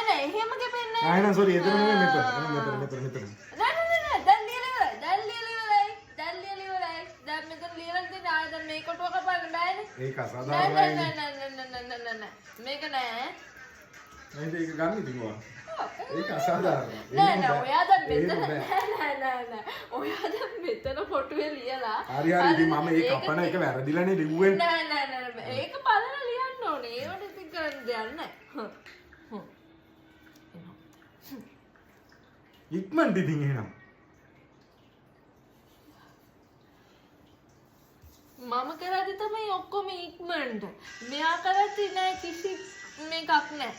නෑ එහෙම ගෙපෙන්නේ නෑ නෑ සෝරි එතන නෙමෙයි මෙතන. නෑ දැන් ලියලා ඉවරයි. දැන් මෙතන ලියලා ඉතින් ආයෙ දැන් මේ කොටුව කපන්න බෑනේ. ඒක අසාධාරණයි. නෑ. මේක නෑ. නේද ඒක ගන්න ඉතින් ඔයා. ඒක අසාධාරණයි. නෑ ඔයා දැන් මෙතන නෑ. ඔයා දැන් මෙතන කොටුවේ ලියලා. හරි ඉතින් මම ඒක කපන එක වැරදිලානේ ලිව්වේ. නෑ. ඒක බලලා ලියන්න ඕනේ. ඒවට ඉතින් කරන්න දෙයක් නෑ. ඉක්මනට ඉතින් එහෙනම්. මම කරද්දි තමයි ඔක්කොම ඉක්මනට. මෙයා කරද්දි නෑ කිසි මේකක් නෑ.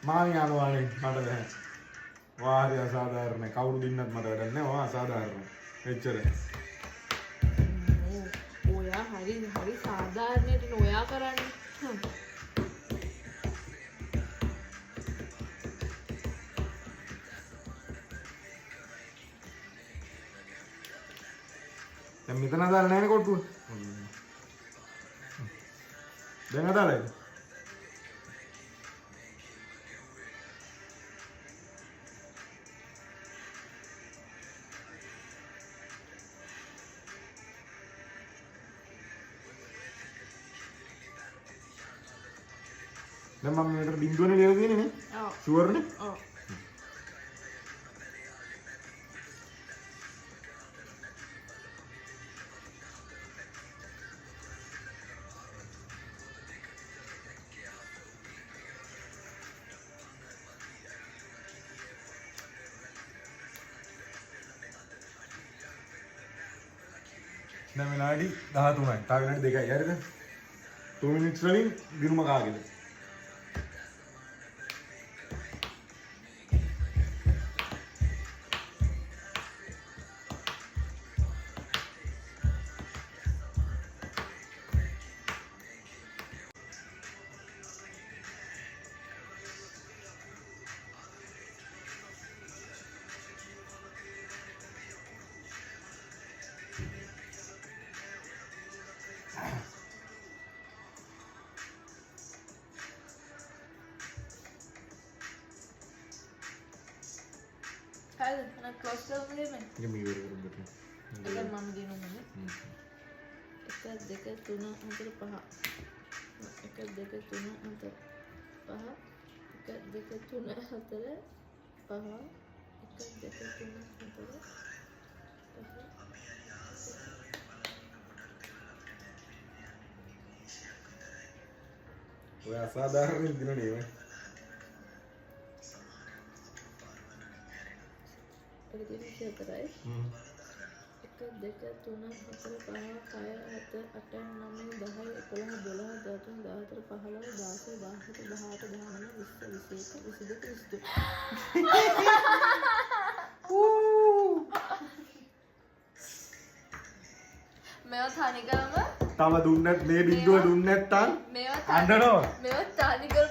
මාන් යනවානේ මට දැන්. වාහරි අසාධාරණයි. කවුරු දින්නත් මට වැඩක් නෑ. ඔයා අසාධාරණයි. එච්චරයි. ඔයා හරි සාධාරණයට ඔයා කරන්නේ. දැන් මෙතන දාලා නැහැ කොට්ටුව. දැන් අදාළයි. දැන් මම මේකට බින්දුවනේ ලියලා තියෙන්නේ නේ? ඔව්. ෂුවර් නේ? ඔව්. දැන් විනාඩි 13යි. තව විනාඩි 2යි. හරිද? 2 minutes වලින් ගිරුම කාගෙද? හරිද? මම ක්ලෝස් කරමු දෙන්නේ. ඉතින් මේ ඉවර කරමු දෙන්න. ඒක මම දිනුනේ. 1 2 3 4 5. 1 2 3 4 5. 1 2 3 4 5. 1 2 3 4 ඔය අසාධාරණ දින නේ. ඒක තියෙන්නේ 4යි. 1 2 3 4 5 6 7 8 9 10 11 12 13 14 15 16 17 18 19 20 21 මේවා තනිකරම තව දුන්නත් මේ බින්දුව දුන්නේ නැත්තම් මේවා අඬනවා. මේවා තනිකරම